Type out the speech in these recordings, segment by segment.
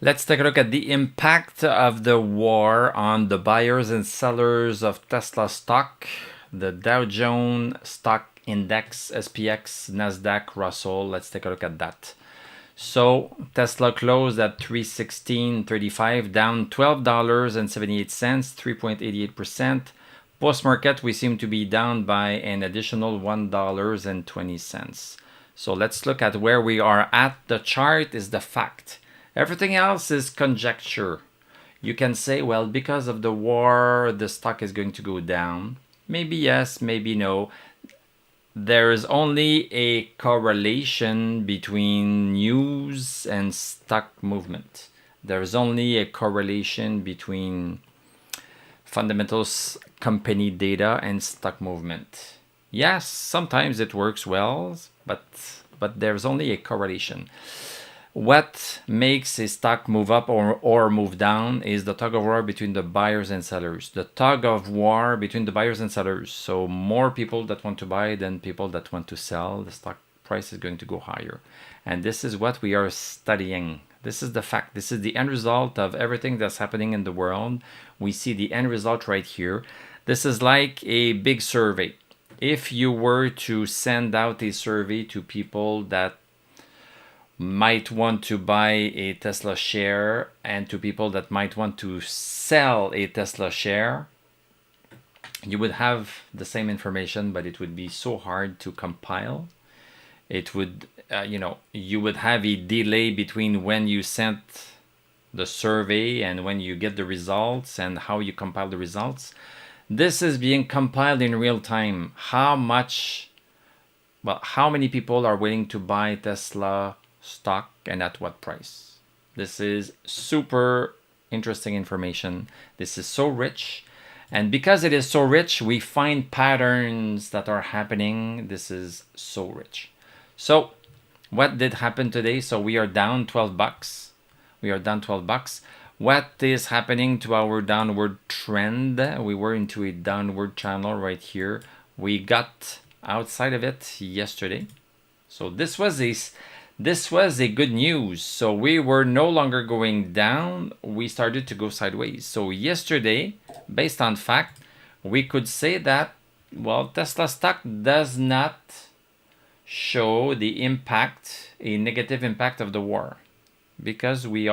Let's take a look at the impact of the war on the buyers and sellers of Tesla stock. The Dow Jones stock index, SPX, Nasdaq, Russell. Let's take a look at that. So Tesla closed at 316.35, down $12.78, 3.88%. Post-market, we seem to be down by an additional $1.20. So let's look at where we are at. The chart is the fact. Everything else is conjecture. You can say, well, because of the war, the stock is going to go down. Maybe yes, maybe no. There is only a correlation between news and stock movement. There is only a correlation between fundamentals, company data, and stock movement. Yes, sometimes it works well, but there's only a correlation. What makes a stock move up or move down is the tug of war between the buyers and sellers. The tug of war between the buyers and sellers. So more people that want to buy than people that want to sell, the stock price is going to go higher. And this is what we are studying. This is the fact. This is the end result of everything that's happening in the world. We see the end result right here. This is like a big survey. If you were to send out a survey to people that might want to buy a Tesla share and to people that might want to sell a Tesla share, you would have the same information, but it would be so hard to compile. It would, you would have a delay between when you sent the survey and when you get the results and how you compile the results. This is being compiled in real time. How many people are willing to buy Tesla stock and at what price? This is super interesting information. This is so rich, and because it is so rich, we find patterns that are happening. This is so rich. So what did happen today? So we are down $12. We are down $12. What is happening to our downward trend? We were into a downward channel right here. We got outside of it yesterday. So this was a good news. So we were no longer going down. We started to go sideways. So yesterday, based on fact, we could say that, well, Tesla stock does not show the impact, a negative impact of the war, because we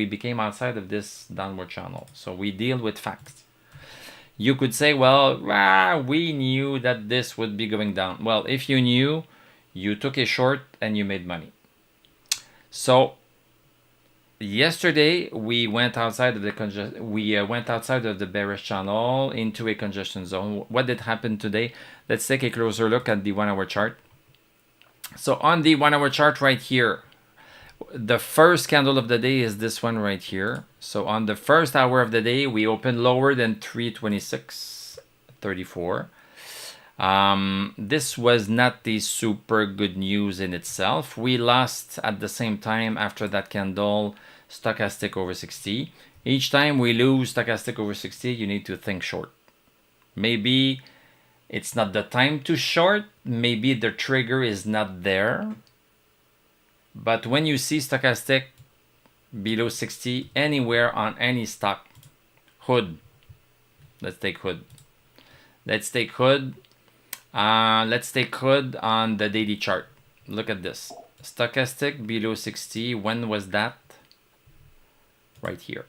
became outside of this downward channel. So we deal with facts. You could say, well, we knew that this would be going down. Well, if you knew, you took a short and you made money. So yesterday we went outside of the bearish channel into a congestion zone. What did happen today? Let's take a closer look at the 1 hour chart. So on the 1 hour chart right here, the first candle of the day is this one right here. So on the first hour of the day, we opened lower than 326.34. This was not the super good news in itself. We lost at the same time after that candle stochastic over 60. Each time we lose stochastic over 60, you need to think short. Maybe it's not the time to short. Maybe the trigger is not there. But when you see stochastic below 60 anywhere on any stock, hood. Let's take hood. Let's take hood on the daily chart. Look at this. Stochastic below 60. When was that? Right here.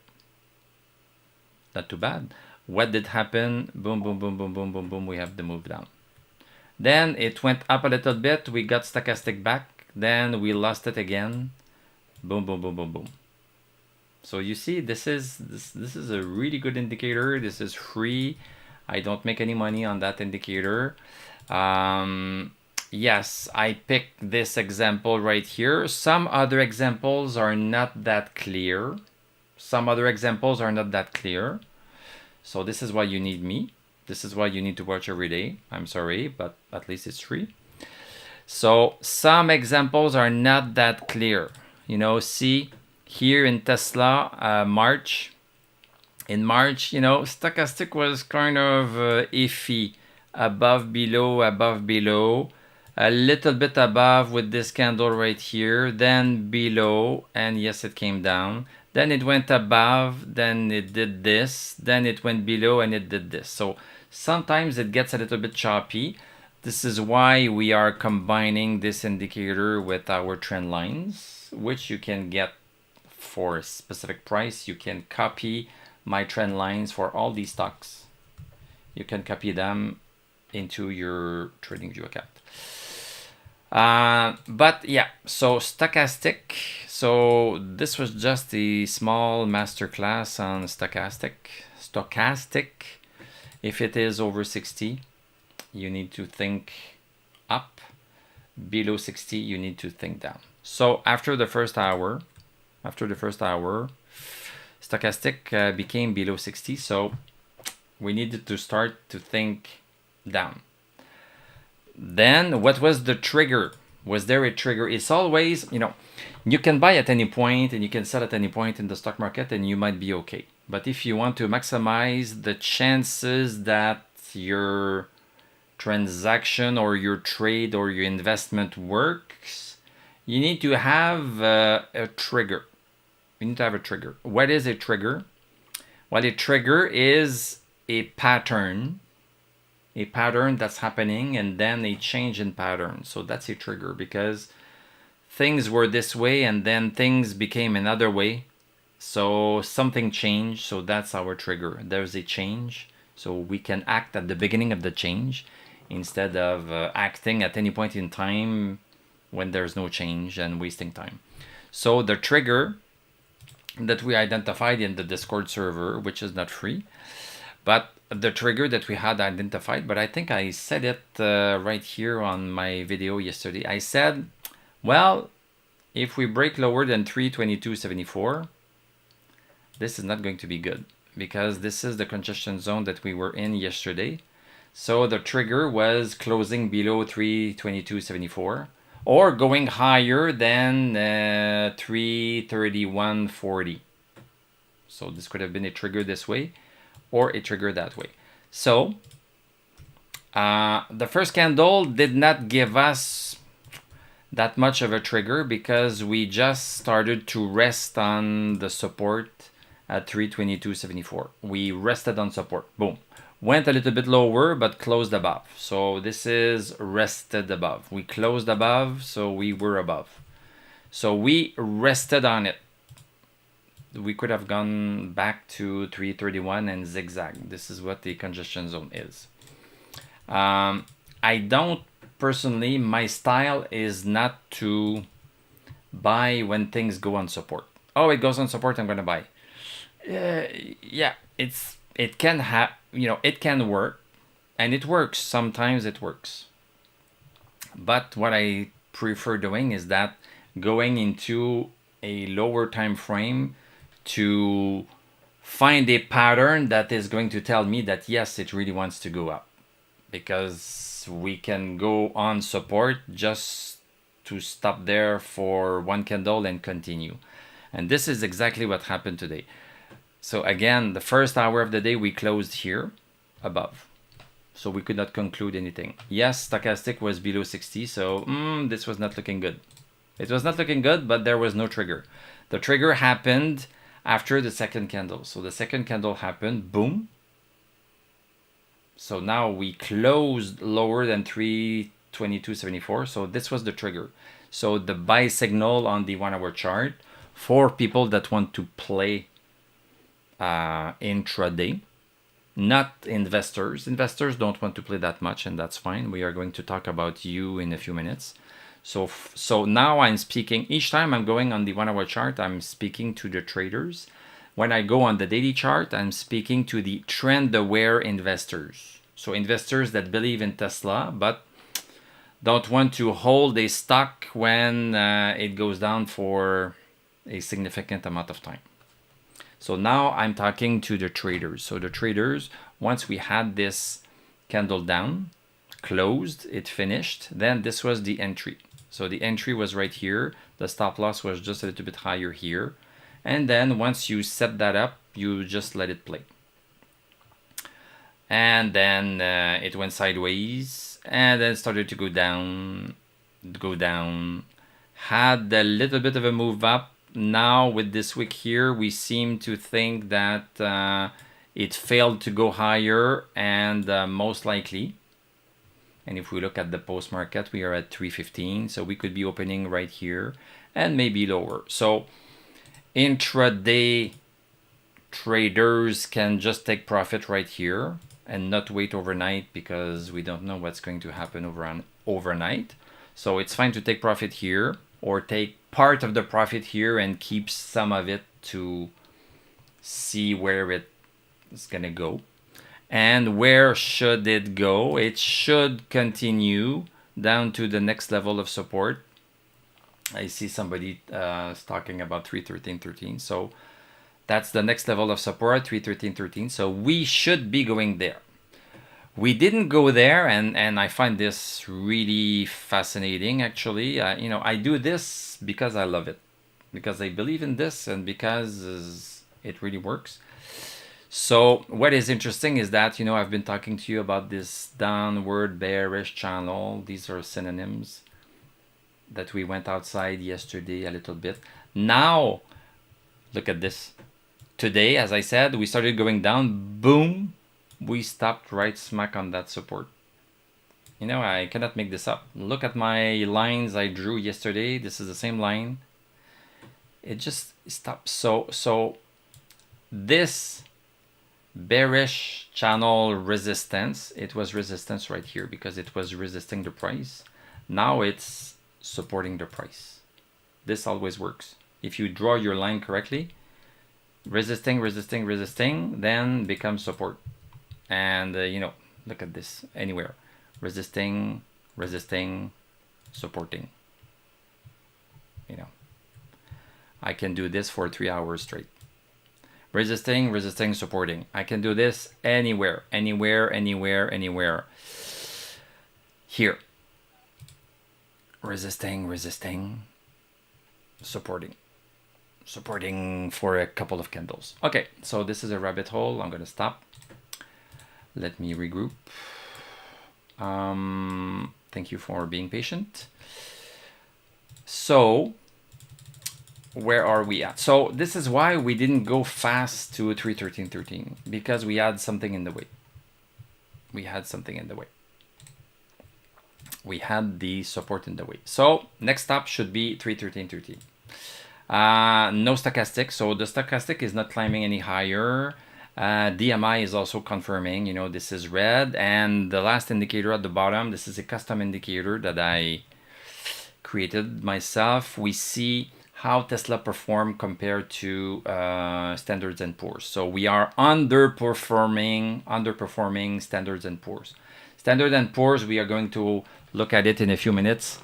Not too bad. What did happen? Boom, boom, boom, boom, boom, boom, boom. We have the move down. Then it went up a little bit. We got stochastic back. Then we lost it again. Boom, boom, boom, boom, boom. So you see, this is a really good indicator. This is free. I don't make any money on that indicator. Yes, I picked this example right here. Some other examples are not that clear. So this is why you need me. This is why you need to watch every day. I'm sorry, but at least it's free. So some examples are not that clear. See here in Tesla, March. In March, stochastic was kind of iffy. Above, below, a little bit above with this candle right here, then below, and yes, it came down. Then it went above, then it did this, then it went below and it did this. So sometimes it gets a little bit choppy. This is why we are combining this indicator with our trend lines, which you can get for a specific price. You can copy my trend lines for all these stocks. You can copy them into your TradingView account. But yeah, so stochastic. So this was just a small masterclass on stochastic. If it is over 60, you need to think up. Below 60, you need to think down. So after the first hour, stochastic became below 60. So we needed to start to think down. Then what was the trigger? Was there a trigger? It's always, you can buy at any point and you can sell at any point in the stock market and you might be okay. But if you want to maximize the chances that your transaction or your trade or your investment works, you need to have a trigger. You need to have a trigger. What is a trigger? Well, a trigger is a pattern that's happening and then a change in pattern. So that's a trigger, because things were this way and then things became another way. So something changed. So that's our trigger. There's a change. So we can act at the beginning of the change instead of acting at any point in time when there's no change and wasting time. So the trigger that we identified in the Discord server, which is not free, but the trigger that we had identified, but I think I said it right here on my video yesterday. I said, well, if we break lower than 322.74, this is not going to be good, because this is the congestion zone that we were in yesterday. So the trigger was closing below 322.74 or going higher than 331.40. So this could have been a trigger this way or a trigger that way. So the first candle did not give us that much of a trigger, because we just started to rest on the support at 322.74. We rested on support. Boom. Went a little bit lower, but closed above. So this is rested above. We closed above, so we were above. So we rested on it. We could have gone back to 331 and zigzag. This is what the congestion zone is. I don't personally, my style is not to buy when things go on support. Oh, it goes on support, I'm going to buy. Yeah, it can it can work, and it works. Sometimes it works. But what I prefer doing is that going into a lower time frame to find a pattern that is going to tell me that yes, it really wants to go up, because we can go on support just to stop there for one candle and continue. And this is exactly what happened today. So again, the first hour of the day, we closed here above. So we could not conclude anything. Yes, stochastic was below 60, so this was not looking good. It was not looking good, but there was no trigger. The trigger happened after the second candle. So the second candle happened, boom. So now we closed lower than 322.74. So this was the trigger. So the buy signal on the 1 hour chart for people that want to play intraday, not investors. Investors don't want to play that much, and that's fine. We are going to talk about you in a few minutes. So now I'm speaking, each time I'm going on the 1 hour chart, I'm speaking to the traders. When I go on the daily chart, I'm speaking to the trend aware investors. So investors that believe in Tesla, but don't want to hold a stock when it goes down for a significant amount of time. So now I'm talking to the traders. So the traders, once we had this candle down, closed, it finished, then this was the entry. So the entry was right here. The stop loss was just a little bit higher here. And then once you set that up, you just let it play. and then it went sideways, and then started to go down, had a little bit of a move up. Now with this wick here, we seem to think that it failed to go higher, and most likely, and if we look at the post market, we are at 315, so we could be opening right here and maybe lower. So intraday traders can just take profit right here and not wait overnight, because we don't know what's going to happen overnight. So it's fine to take profit here, or take part of the profit here and keep some of it to see where it's gonna go. And where should it go? It should continue down to the next level of support. I see somebody talking about 313.13. So that's the next level of support, 313.13. So we should be going there. We didn't go there, and I find this really fascinating, actually. I do this because I love it, because I believe in this, and because it really works. So what is interesting is that, I've been talking to you about this downward bearish channel. These are synonyms that we went outside yesterday a little bit. Now, look at this. Today, as I said, we started going down. Boom. We stopped right smack on that support. I cannot make this up. Look at my lines I drew yesterday. This is the same line. It just stopped. So this bearish channel resistance, it was resistance right here because it was resisting the price. Now it's supporting the price. This always works. If you draw your line correctly, resisting, then becomes support. And look at this, anywhere, resisting, supporting. I can do this for 3 hours straight. Resisting, supporting. I can do this anywhere. Here. Resisting, supporting for a couple of candles. Okay, so this is a rabbit hole. I'm gonna stop. Let me regroup. Thank you for being patient. So where are we at? So this is why we didn't go fast to 313.13, because we had something in the way. We had the support in the way. So next stop should be 313.13. No stochastic, so the stochastic is not climbing any higher. DMI is also confirming, this is red, and the last indicator at the bottom, this is a custom indicator that I created myself. We see how Tesla performed compared to Standards and Poor's. So we are underperforming Standards and Poor's. Standard and Poor's, we are going to look at it in a few minutes,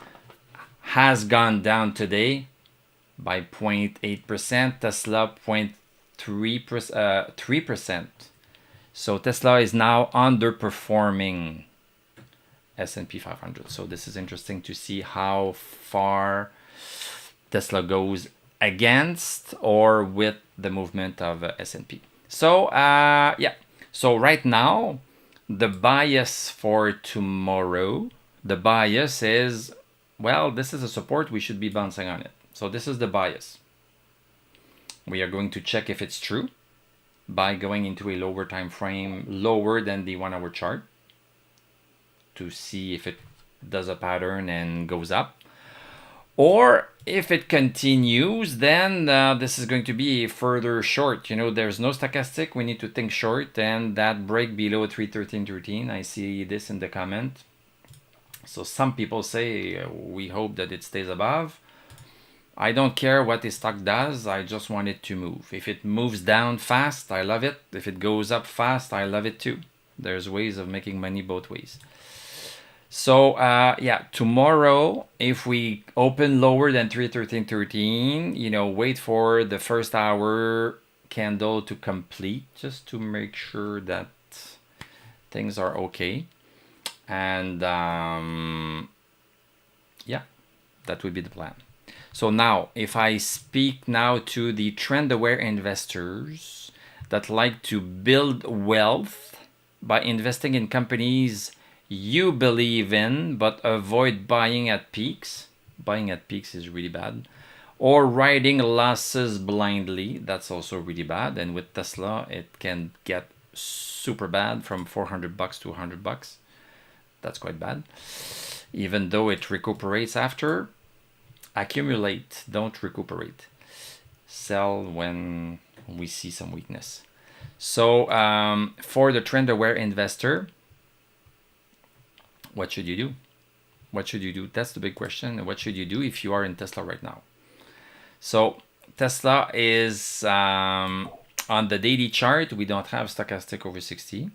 has gone down today by 0.8%, Tesla 3%. So Tesla is now underperforming S&P 500. So this is interesting to see how far Tesla goes against or with the movement of S&P. So yeah. So right now, the bias for tomorrow, the bias is, well, this is a support. We should be bouncing on it. So this is the bias. We are going to check if it's true by going into a lower time frame, lower than the 1 hour chart, to see if it does a pattern and goes up. Or if it continues, then this is going to be a further short. There's no stochastic. We need to think short, and that break below 313.13. I see this in the comment. So some people say we hope that it stays above. I don't care what the stock does. I just want it to move. If it moves down fast, I love it. If it goes up fast, I love it too. There's ways of making money both ways. So yeah, tomorrow, if we open lower than 313.13, wait for the first hour candle to complete, just to make sure that things are okay. And yeah, that would be the plan. So now, if I speak now to the trend-aware investors that like to build wealth by investing in companies you believe in, but avoid buying at peaks. Buying at peaks is really bad. Or riding losses blindly. That's also really bad. And with Tesla, it can get super bad from $400 to $100. That's quite bad. Even though it recuperates after, accumulate, don't recuperate. Sell when we see some weakness. So for the trend aware investor, what should you do? What should you do? That's the big question. What should you do if you are in Tesla right now? So Tesla is on the daily chart. We don't have stochastic over 60.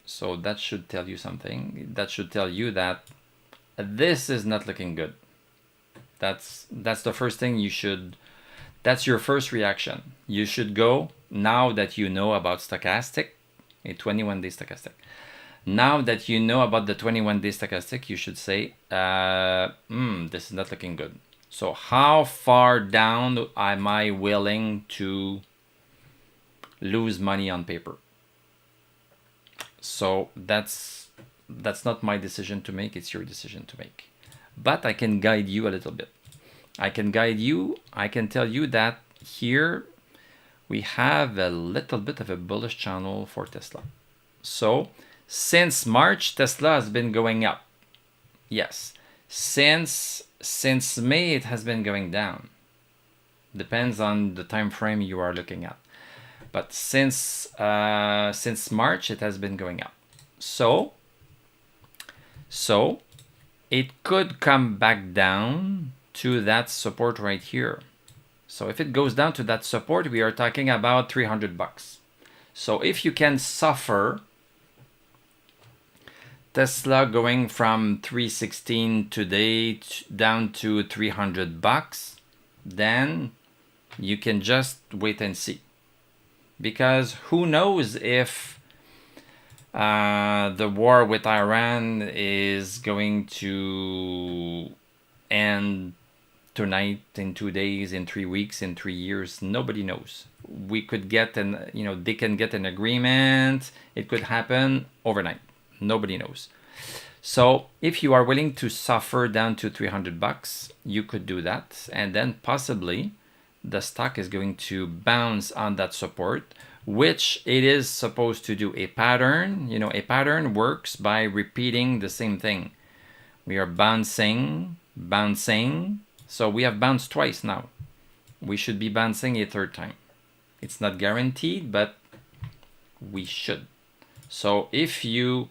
So that should tell you something. That should tell you that this is not looking good. That's the first thing you should, that's your first reaction. You should go, now that you know about stochastic, a 21-day stochastic. Now that you know about the 21-day stochastic, you should say, this is not looking good. So how far down am I willing to lose money on paper? So that's not my decision to make, it's your decision to make. But I can guide you a little bit. I can guide you, I can tell you that here we have a little bit of a bullish channel for Tesla. So since March, Tesla has been going up. Yes. Since May, it has been going down. Depends on the time frame you are looking at. But since March, it has been going up. So it could come back down to that support right here. So if it goes down to that support, we are talking about $300. So if you can suffer Tesla going from 316 today down to $300, then you can just wait and see. Because who knows if the war with Iran is going to end tonight, in 2 days, in 3 weeks, in 3 years. Nobody knows. We could get they can get an agreement. It could happen overnight. Nobody knows. So if you are willing to suffer down to $300, you could do that. And then possibly the stock is going to bounce on that support, which it is supposed to do. A pattern, a pattern works by repeating the same thing. We are bouncing. So we have bounced twice now. We should be bouncing a third time. It's not guaranteed, but we should. So if you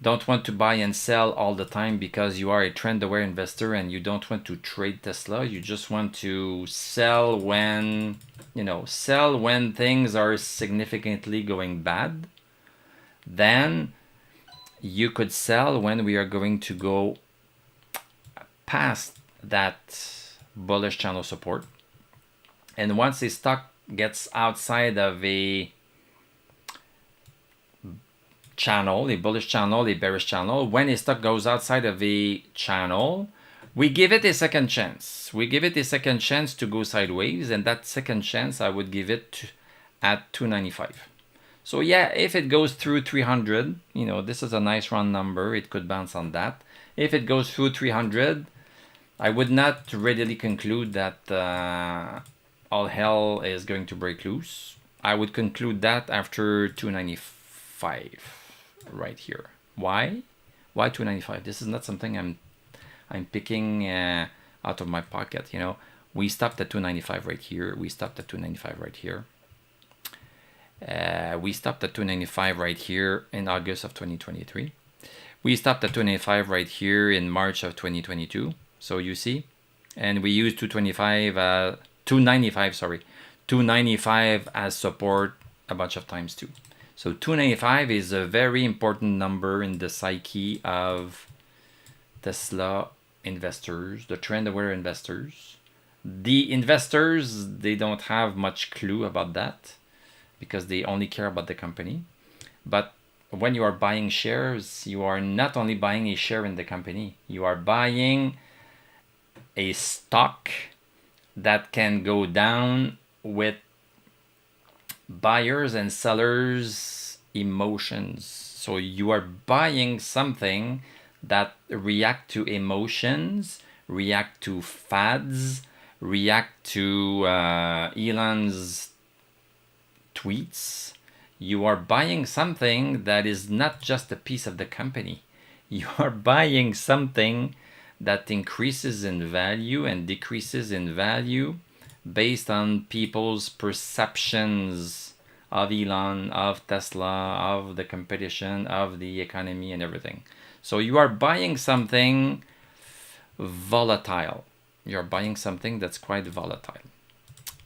don't want to buy and sell all the time because you are a trend-aware investor and you don't want to trade Tesla, you just want to sell when, things are significantly going bad, then you could sell when we are going to go past that bullish channel support. And once a stock gets outside of a channel, a bullish channel, a bearish channel, when a stock goes outside of a channel, we give it a second chance. We give it a second chance to go sideways, and that second chance I would give it at 295. So yeah, if it goes through 300, this is a nice round number, it could bounce on that. If it goes through 300, I would not readily conclude that all hell is going to break loose. I would conclude that after 295 right here. Why? Why 295? This is not something I'm picking out of my pocket. We stopped at 295 right here. We stopped at 295 right here. We stopped at 295 right here in August of 2023. We stopped at 295 right here in March of 2022. So you see, and we used 295 as support a bunch of times too. So 295 is a very important number in the psyche of Tesla investors, the trend-aware investors. The investors, they don't have much clue about that because they only care about the company. But when you are buying shares, you are not only buying a share in the company, you are buying a stock that can go down with buyers and sellers emotions. So you are buying something that react to emotions, react to fads, react to Elon's tweets. You are buying something that is not just a piece of the company. You are buying something that increases in value and decreases in value based on people's perceptions of Elon, of Tesla, of the competition, of the economy and everything. So you are buying something volatile. You're buying something that's quite volatile.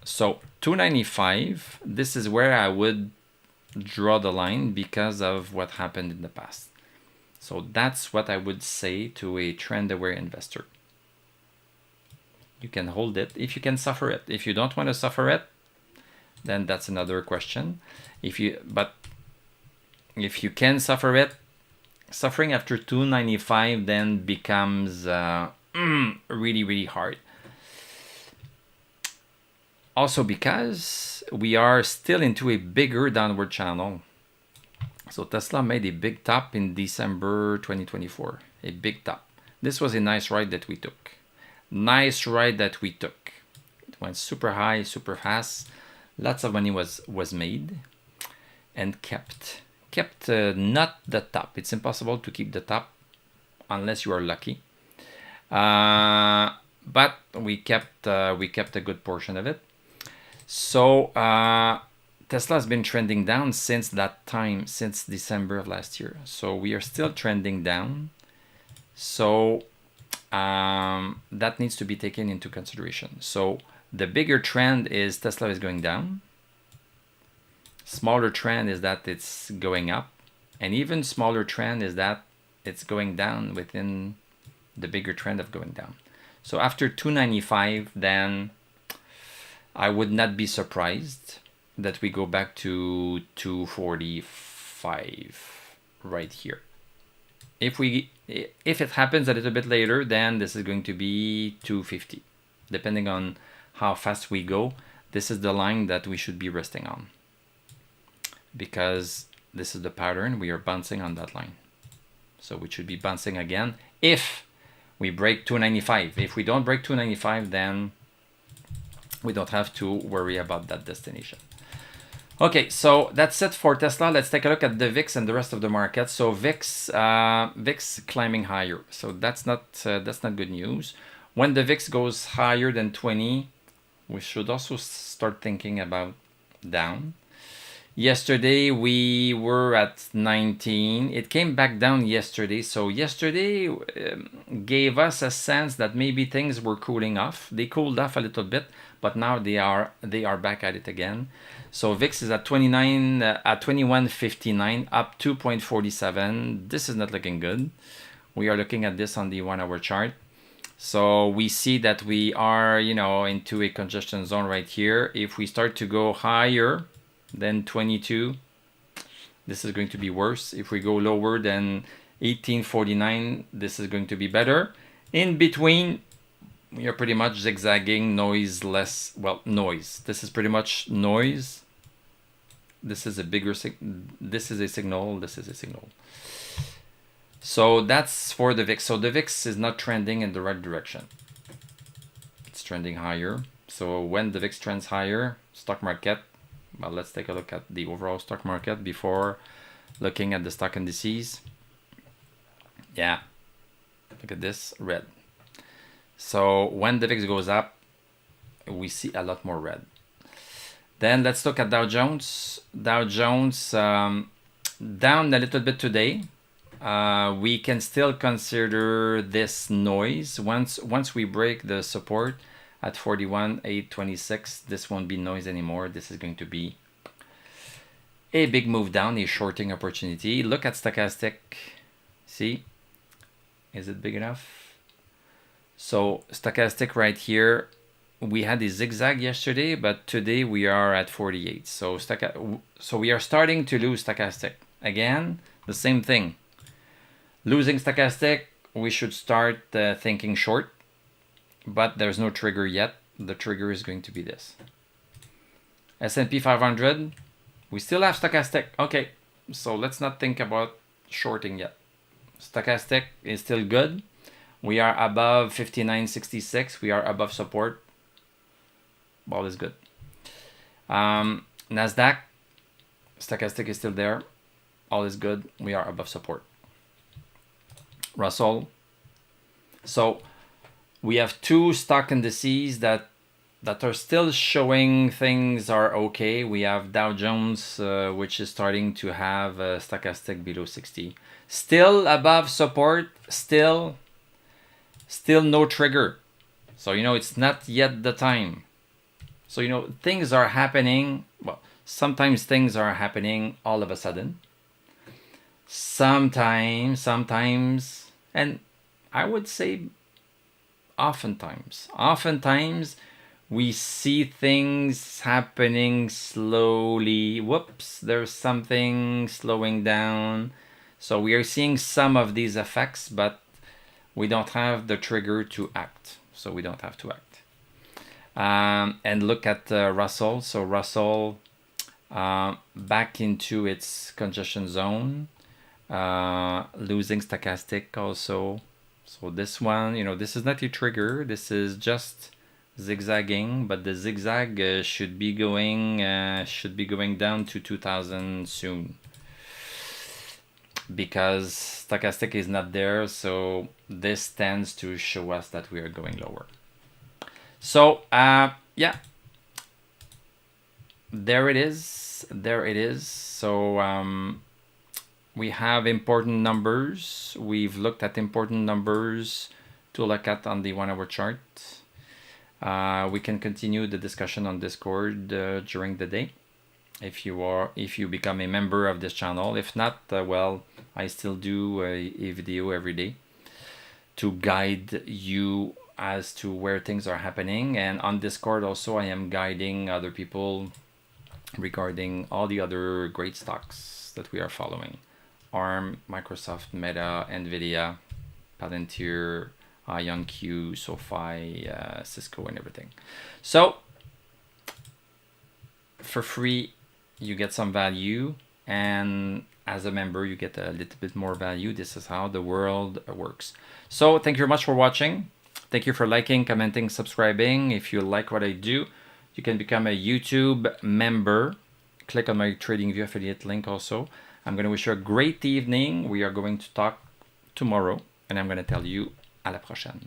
So 295, this is where I would draw the line because of what happened in the past. So that's what I would say to a trend-aware investor. You can hold it if you can suffer it. If you don't want to suffer it, then that's another question. But if you can suffer it, suffering after 295 then becomes really, really hard. Also because we are still into a bigger downward channel. So Tesla made a big top in December 2024, a big top. This was a nice ride that we took. Nice ride that we took. It went super high, super fast. Lots of money was made and kept not the top. It's impossible to keep the top unless you are lucky. But we kept a good portion of it. So Tesla has been trending down since that time, since December of last year. So we are still trending down. So that needs to be taken into consideration. So the bigger trend is Tesla is going down. Smaller trend is that it's going up. And even smaller trend is that it's going down within the bigger trend of going down. So after 295, then I would not be surprised that we go back to 245 right here. If it happens a little bit later, then this is going to be 250. Depending on how fast we go, this is the line that we should be resting on. Because this is the pattern, we are bouncing on that line. So we should be bouncing again if we break 295. If we don't break 295, then we don't have to worry about that destination. Okay, so that's it for Tesla. Let's take a look at the VIX and the rest of the market. So VIX climbing higher. So that's not good news. When the VIX goes higher than 20, we should also start thinking about down. Yesterday we were at 19. It came back down yesterday. So yesterday gave us a sense that maybe things were cooling off. They cooled off a little bit, but now they are back at it again. So VIX is at 21.59, up 2.47. This is not looking good. We are looking at this on the 1 hour chart. So we see that we are, into a congestion zone right here. If we start to go higher than 22, this is going to be worse. If we go lower than 1849, this is going to be better. In between, we are pretty much zigzagging, noise. This is pretty much noise. This is a bigger this is a signal. So that's for the VIX. So the VIX is not trending in the right direction. It's trending higher. So when the VIX trends higher, stock market, well, let's take a look at the overall stock market before looking at the stock indices. Yeah, look at this, red. So when the VIX goes up, we see a lot more red. Then let's look at Dow Jones. Dow Jones down a little bit today. We can still consider this noise. Once we break the support at 41,826, this won't be noise anymore. This is going to be a big move down, a shorting opportunity. Look at stochastic. See? Is it big enough? So stochastic right here, we had a zigzag yesterday, but today we are at 48. So we are starting to lose stochastic. Again, the same thing. Losing stochastic, we should start thinking short, but there's no trigger yet. The trigger is going to be this. S&P 500, we still have stochastic. Okay, So let's not think about shorting yet. Stochastic is still good. We are above 59.66. We are above support. All is good. Nasdaq, stochastic is still there. All is good. We are above support. Russell. So we have two stock indices that are still showing things are okay. We have Dow Jones, which is starting to have a stochastic below 60. Still above support, still no trigger. So, it's not yet the time. So, things are happening. Well, sometimes things are happening all of a sudden. Sometimes, and I would say oftentimes we see things happening slowly. Whoops, there's something slowing down. So we are seeing some of these effects, but we don't have the trigger to act. So we don't have to act. And look at Russell. So Russell back into its congestion zone, losing stochastic also. So this one, this is not a trigger. This is just zigzagging, but the zigzag should be going down to 2000 soon, because stochastic is not there. So this tends to show us that we are going lower. So yeah, there it is. So we have important numbers. We've looked at important numbers to look at on the 1 hour chart. We can continue the discussion on Discord during the day if you become a member of this channel. If not, well, I still do a video every day to guide you as to where things are happening. And on Discord also, I am guiding other people regarding all the other great stocks that we are following: ARM, Microsoft, Meta, Nvidia, Palantir, IonQ, SoFi, Cisco, and everything. So for free, you get some value, and as a member, you get a little bit more value. This is how the world works. So thank you very much for watching. Thank you for liking, commenting, subscribing. If you like what I do, you can become a YouTube member. Click on my TradingView affiliate link also. I'm going to wish you a great evening. We are going to talk tomorrow, and I'm going to tell you à la prochaine.